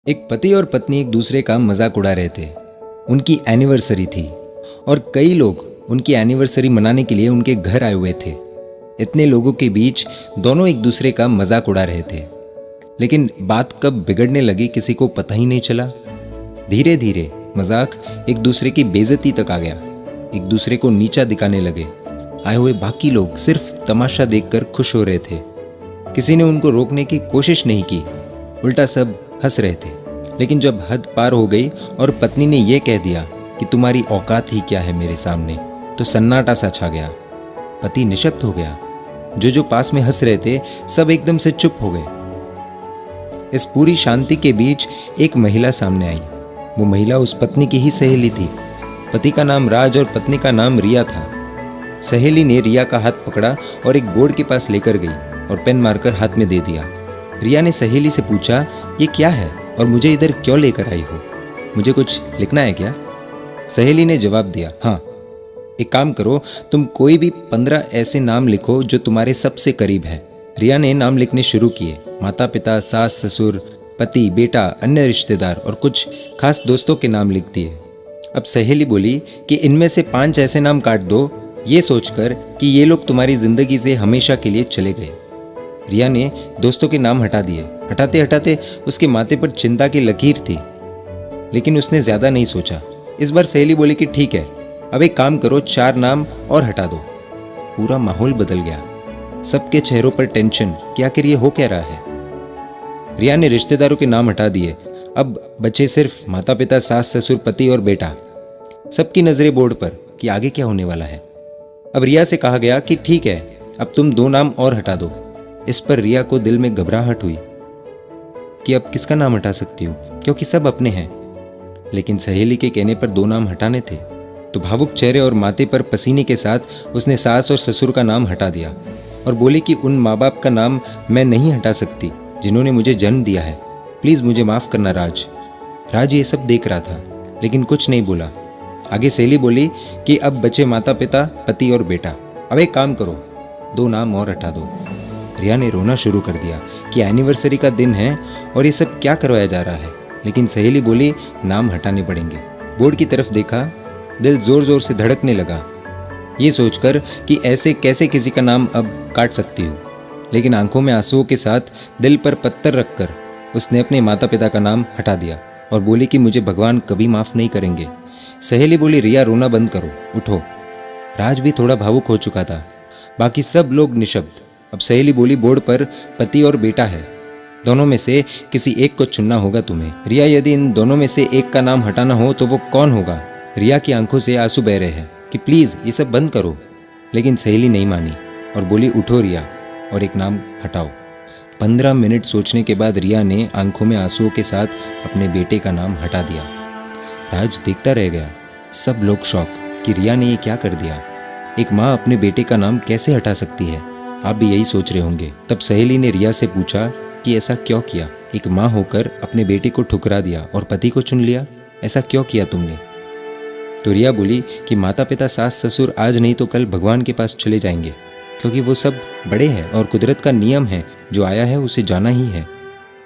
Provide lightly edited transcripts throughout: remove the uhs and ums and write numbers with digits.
एक पति और पत्नी एक दूसरे का मजाक उड़ा रहे थे। उनकी एनिवर्सरी थी और कई लोग उनकी एनिवर्सरी मनाने के लिए उनके घर आए हुए थे। इतने लोगों के बीच दोनों एक दूसरे का मजाक उड़ा रहे थे, लेकिन बात कब बिगड़ने लगी किसी को पता ही नहीं चला। धीरे धीरे मजाक एक दूसरे की बेइज्जती तक आ गया। एक दूसरे को नीचा दिखाने लगे। आए हुए बाकी लोग सिर्फ तमाशा देखकर खुश हो रहे थे। किसी ने उनको रोकने की कोशिश नहीं की, उल्टा सब हंस रहे थे। लेकिन जब हद पार हो गई और पत्नी ने यह कह दिया कि तुम्हारी औकात ही क्या है मेरे सामने, तो सन्नाटा सा छा गया। पति निशब्द हो गया। जो पास में हंस रहे थे सब एकदम से चुप हो गए। इस पूरी शांति के बीच एक महिला सामने आई। वो महिला उस पत्नी की ही सहेली थी। पति का नाम राज और पत्नी का नाम रिया था। सहेली ने रिया का हाथ पकड़ा और एक बोर्ड के पास लेकर गई और पेन मारकर हाथ में दे दिया। रिया ने सहेली से पूछा, ये क्या है और मुझे इधर क्यों लेकर आई हो? मुझे कुछ लिखना है क्या? सहेली ने जवाब दिया, हाँ, एक काम करो, तुम कोई भी 15 ऐसे नाम लिखो जो तुम्हारे सबसे करीब है। रिया ने नाम लिखने शुरू किए। माता पिता, सास ससुर, पति, बेटा, अन्य रिश्तेदार और कुछ खास दोस्तों के नाम लिख दिए। अब सहेली बोली कि इनमें से 5 ऐसे नाम काट दो, ये सोचकर कि ये लोग तुम्हारी जिंदगी से हमेशा के लिए चले गए। रिया ने दोस्तों के नाम हटा दिए। हटाते हटाते उसके माथे पर चिंता की लकीर थी, लेकिन उसने ज्यादा नहीं सोचा। इस बार सहेली बोली कि ठीक है, अब एक काम करो, 4 नाम और हटा दो। पूरा माहौल बदल गया। सबके चेहरों पर टेंशन कि आखिर ये हो क्या रहा है। रिया ने रिश्तेदारों के नाम हटा दिए। अब बचे सिर्फ माता पिता, सास ससुर, पति और बेटा। सबकी नजरें बोर्ड पर कि आगे क्या होने वाला है। अब रिया से कहा गया कि ठीक है, अब तुम 2 नाम और हटा दो। इस पर रिया को दिल में घबराहट हुई कि अब किसका नाम हटा सकती हूँ, क्योंकि सब अपने हैं। लेकिन सहेली के कहने पर 2 नाम हटाने थे, तो भावुक चेहरे और माथे पर पसीने के साथ उसने सास और ससुर का नाम हटा दिया और बोली कि उन माँ बाप का नाम मैं नहीं हटा सकती जिन्होंने मुझे जन्म दिया है। प्लीज मुझे माफ करना राज। राज ये सब देख रहा था, लेकिन कुछ नहीं बोला। आगे सहेली बोली कि अब बचे माता पिता, पति और बेटा। अब एक काम करो, 2 नाम और हटा दो। रिया ने रोना शुरू कर दिया कि एनिवर्सरी का दिन है और ये सब क्या करवाया जा रहा है। लेकिन सहेली बोली नाम हटाने पड़ेंगे। बोर्ड की तरफ देखा, दिल जोर जोर से धड़कने लगा, ये सोचकर कि ऐसे कैसे किसी का नाम अब काट सकती हूँ। लेकिन आंखों में आंसुओं के साथ दिल पर पत्थर रखकर उसने अपने माता पिता का नाम हटा दिया और बोली कि मुझे भगवान कभी माफ नहीं करेंगे। सहेली बोली, रिया रोना बंद करो, उठो। राज भी थोड़ा भावुक हो चुका था। बाकी सब लोग निशब्द। अब सहेली बोली, बोर्ड पर पति और बेटा है, दोनों में से किसी एक को चुनना होगा तुम्हें। रिया, यदि इन दोनों में से एक का नाम हटाना हो तो वो कौन होगा? रिया की आंखों से आंसू बह रहे हैं कि प्लीज ये सब बंद करो। लेकिन सहेली नहीं मानी और बोली, उठो रिया और एक नाम हटाओ। 15 मिनट सोचने के बाद रिया ने आंखों में आंसुओं के साथ अपने बेटे का नाम हटा दिया। राज देखता रह गया। सब लोग शॉक कि रिया ने ये क्या कर दिया। एक माँ अपने बेटे का नाम कैसे हटा सकती है? आप भी यही सोच रहे होंगे। तब सहेली ने रिया से पूछा कि ऐसा क्यों किया? एक माँ होकर अपने बेटे को ठुकरा दिया और पति को चुन लिया, ऐसा क्यों किया तुमने? तो रिया बोली कि माता पिता, सास ससुर आज नहीं तो कल भगवान के पास चले जाएंगे, क्योंकि वो सब बड़े हैं और कुदरत का नियम है, जो आया है उसे जाना ही है।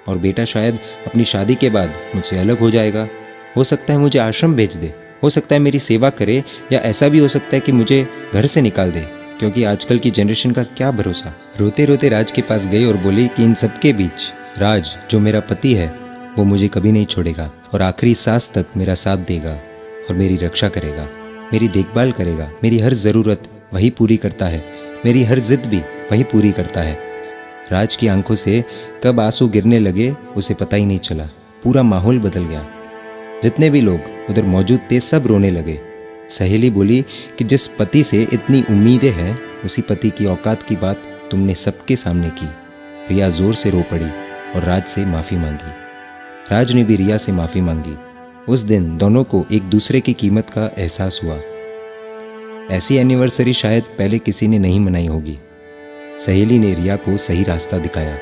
और बेटा शायद अपनी शादी के बाद मुझसे अलग हो जाएगा। हो सकता है मुझे आश्रम भेज दे, हो सकता है मेरी सेवा करे, या ऐसा भी हो सकता है कि मुझे घर से निकाल दे, क्योंकि आजकल की जनरेशन का क्या भरोसा। रोते रोते राज के पास गई और बोली कि इन सबके बीच राज, जो मेरा पति है, वो मुझे कभी नहीं छोड़ेगा और आखिरी सांस तक मेरा साथ देगा और मेरी रक्षा करेगा, मेरी देखभाल करेगा। मेरी हर ज़रूरत वही पूरी करता है, मेरी हर जिद भी वही पूरी करता है। राज की आंखों से कब आंसू गिरने लगे उसे पता ही नहीं चला। पूरा माहौल बदल गया। जितने भी लोग उधर मौजूद थे सब रोने लगे। सहेली बोली कि जिस पति से इतनी उम्मीदें हैं, उसी पति की औकात की बात तुमने सबके सामने की। रिया जोर से रो पड़ी और राज से माफ़ी मांगी। राज ने भी रिया से माफ़ी मांगी। उस दिन दोनों को एक दूसरे की कीमत का एहसास हुआ। ऐसी एनिवर्सरी शायद पहले किसी ने नहीं मनाई होगी। सहेली ने रिया को सही रास्ता दिखाया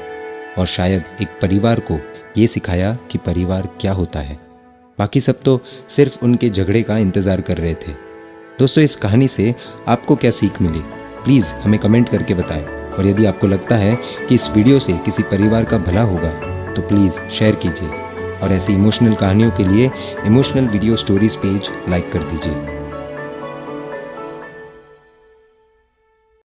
और शायद एक परिवार को ये सिखाया कि परिवार क्या होता है। बाकी सब तो सिर्फ उनके झगड़े का इंतज़ार कर रहे थे। दोस्तों, इस कहानी से आपको क्या सीख मिली, प्लीज़ हमें कमेंट करके बताएं। और यदि आपको लगता है कि इस वीडियो से किसी परिवार का भला होगा तो प्लीज़ शेयर कीजिए। और ऐसी इमोशनल कहानियों के लिए emotional video stories page like कर दीजिए।